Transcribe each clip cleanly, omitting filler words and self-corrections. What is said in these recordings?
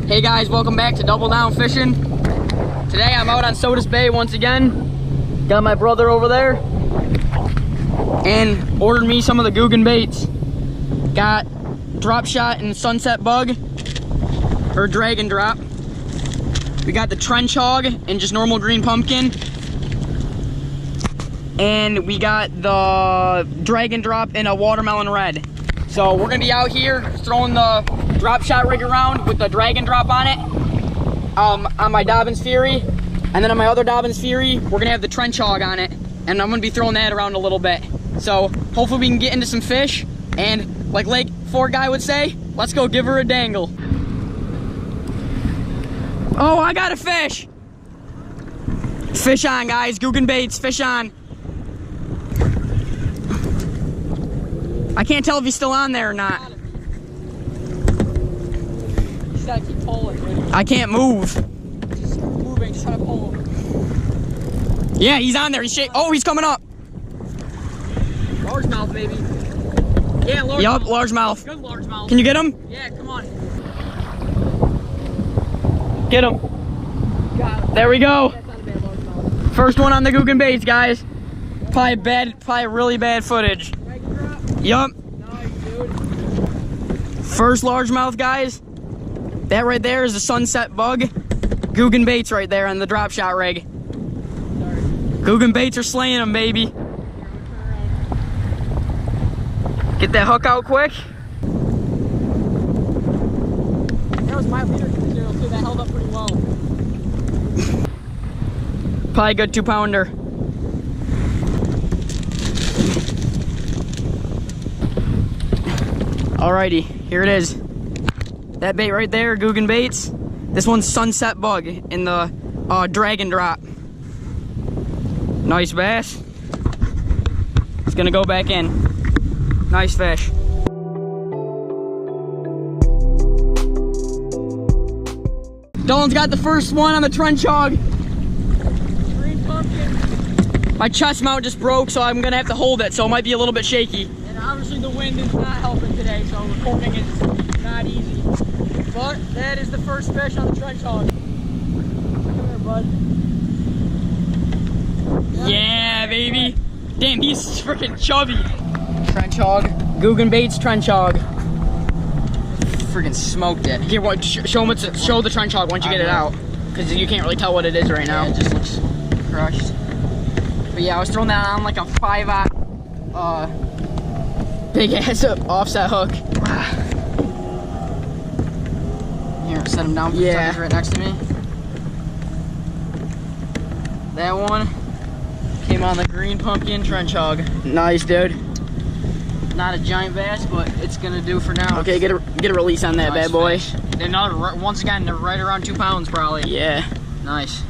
Hey guys, welcome back to Double Down Fishing. Today I'm out on Sodus Bay once again. Got my brother over there and ordered me some of the GOOGAN baits. Got drop shot and sunset bug or drag and drop. We got the trench hog and just normal green pumpkin. And we got the drag and drop in a watermelon red. So we're gonna be out here throwing the drop shot rig around with the drag and drop on it on my Dobyns Fury, and then on my other Dobyns Fury we're gonna have the trench hog on it, and I'm gonna be throwing that around a little bit. So hopefully we can get into some fish, and like Lake Ford guy would say, let's go give her a dangle. Oh, I got a fish! Fish on, guys. GOOGAN baits, fish on. I can't tell if he's still on there or not. Just gotta keep pulling, dude. I can't move. Just moving, just trying to pull him. Yeah, he's on there. He's oh, he's coming up. Largemouth, baby. Yeah, largemouth. Yup, largemouth. Good largemouth. Can you get him? Yeah, come on. Get him. Got him. There we go. That's not a bad largemouth. First one on the GOOGAN baits, guys. Probably really bad footage. Yup. Nice, dude. First largemouth, guys. That right there is a sunset bug. GOOGAN baits right there on the drop shot rig. Sorry. GOOGAN baits are slaying them, baby. Get that hook out quick. That was my leader too, so that held up pretty well. Probably a good 2-pounder. Alrighty, here it is. That bait right there, GOOGAN baits. This one's sunset bug in the drag and drop. Nice bass. It's gonna go back in. Nice fish. Dylan's got the first one on the trench hog. Green pumpkin. My chest mount just broke, so I'm gonna have to hold it, so it might be a little bit shaky. And obviously the wind is not helping today, so recording is not easy. But that is the first fish on the trench hog. Come here, bud. Yeah, baby. Damn, he's freaking chubby. Trench hog. GOOGAN baits, trench hog. Freaking smoked it. Here, what? Show the trench hog once you get it out, because you can't really tell what it is right now. Yeah, it just looks crushed. But yeah, I was throwing that on like a 5-aught big ass offset hook. Here, set him down. Yeah, he's right next to me. That one came on the green pumpkin trench hog. Nice, dude. Not a giant bass, but it's gonna do for now. Okay, get a release on that bad boy. Another, once again, they're right around 2 pounds probably. Yeah. Nice.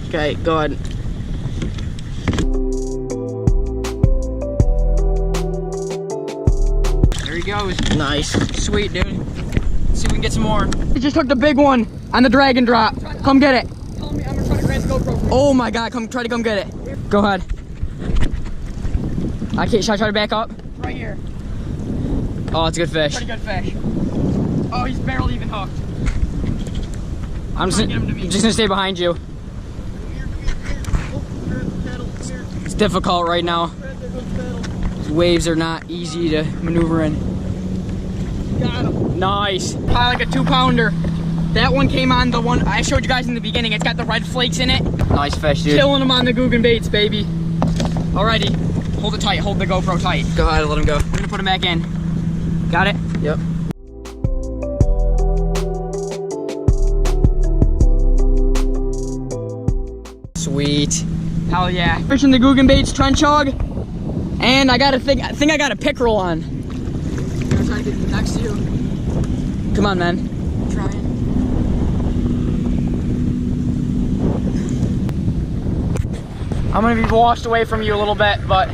Okay, go ahead. There he goes. Nice. Sweet, dude. Let's see if we can get some more. He just took the big one on the drag and drop. Come get it. Tell me, I'm gonna try to grab the GoPro. Oh my God, try to come get it. Go ahead. Should I try to back up? Right here. Oh, it's a good fish. Pretty good fish. Oh, he's barely even hooked. I'm just gonna stay behind you. It's difficult right now. These waves are not easy to maneuver in. Got him. Nice. Probably like a 2-pounder. That one came on the one I showed you guys in the beginning. It's got the red flakes in it. Nice fish, dude. Killing them on the GOOGAN baits, baby. Alrighty. Hold it tight, hold the GoPro tight. Go ahead, let him go. We're gonna put him back in. Got it? Yep. Sweet. Hell yeah. Fishing the GOOGAN baits trench hog. And I think I got a pickerel on. I'm gonna try to get next to you. Come on, man. I'm trying. I'm gonna be washed away from you a little bit, but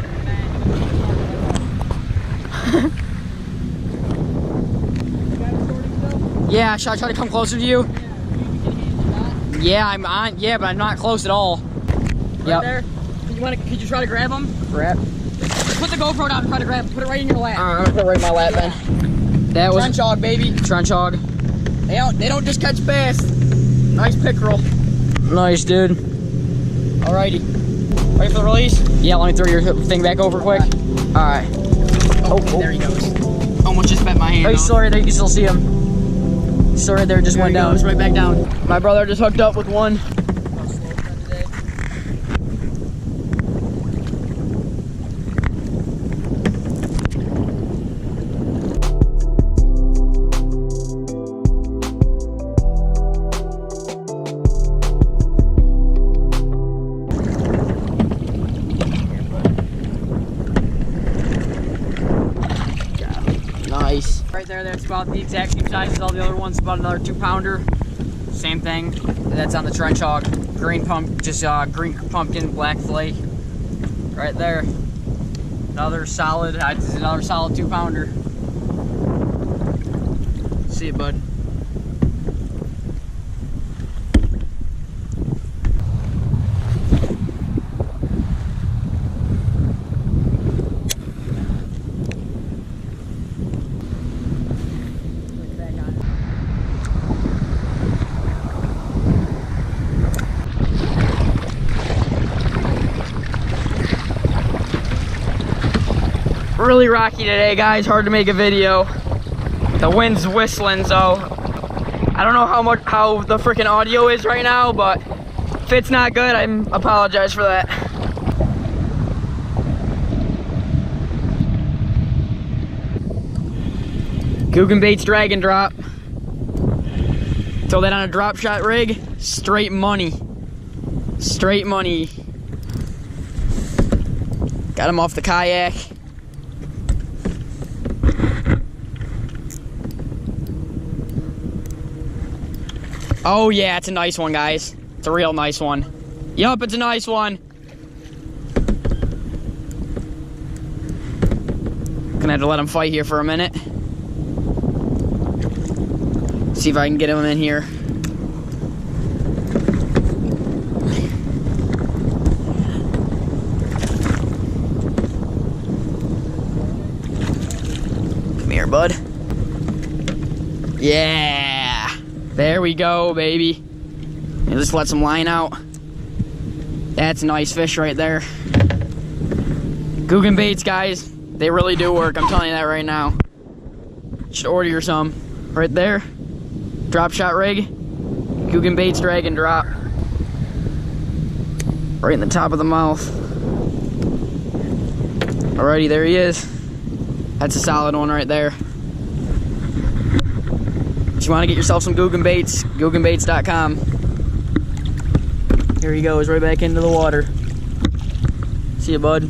yeah, should I try to come closer to you? Yeah, I'm on. Yeah, but I'm not close at all. Right there. Could you try to grab him? Grab. Put the GoPro down and try to grab him. Put it right in your lap. I'm gonna put it right in my lap then. That was trench hog, baby. Trench hog. They don't just catch bass. Nice pickerel. Nice, dude. Alrighty. Ready for the release? Yeah, let me throw your thing back over quick. Alright. Oh, there he goes. Almost just bent my hand. Oh, he's still right there. You can still see him. He's still right there. Just went down. Right back down. My brother just hooked up with one. Nice. Right there, that's about the exact same size as all the other ones, about another 2-pounder. Same thing, that's on the trench hog. Green pump, just green pumpkin, black flake. Right there. Another solid 2-pounder. See you, bud. Really rocky today, guys. Hard to make a video. The wind's whistling, so I don't know how the freaking audio is right now, but if it's not good, I apologize for that. GOOGAN Baits drag and drop. Throw that on a drop shot rig. Straight money. Straight money. Got him off the kayak. Oh yeah, it's a nice one, guys. It's a real nice one. Yup, it's a nice one. Gonna have to let him fight here for a minute. See if I can get him in here. Come here, bud. Yeah. There we go, baby. And just let some line out. That's a nice fish right there. GOOGAN Baits, guys. They really do work. I'm telling you that right now. Should order some. Right there. Drop shot rig. GOOGAN Baits drag and drop. Right in the top of the mouth. Alrighty, there he is. That's a solid one right there. If you want to get yourself some GOOGAN Baits, GOOGANBaits.com. Here he goes, right back into the water. See you, bud.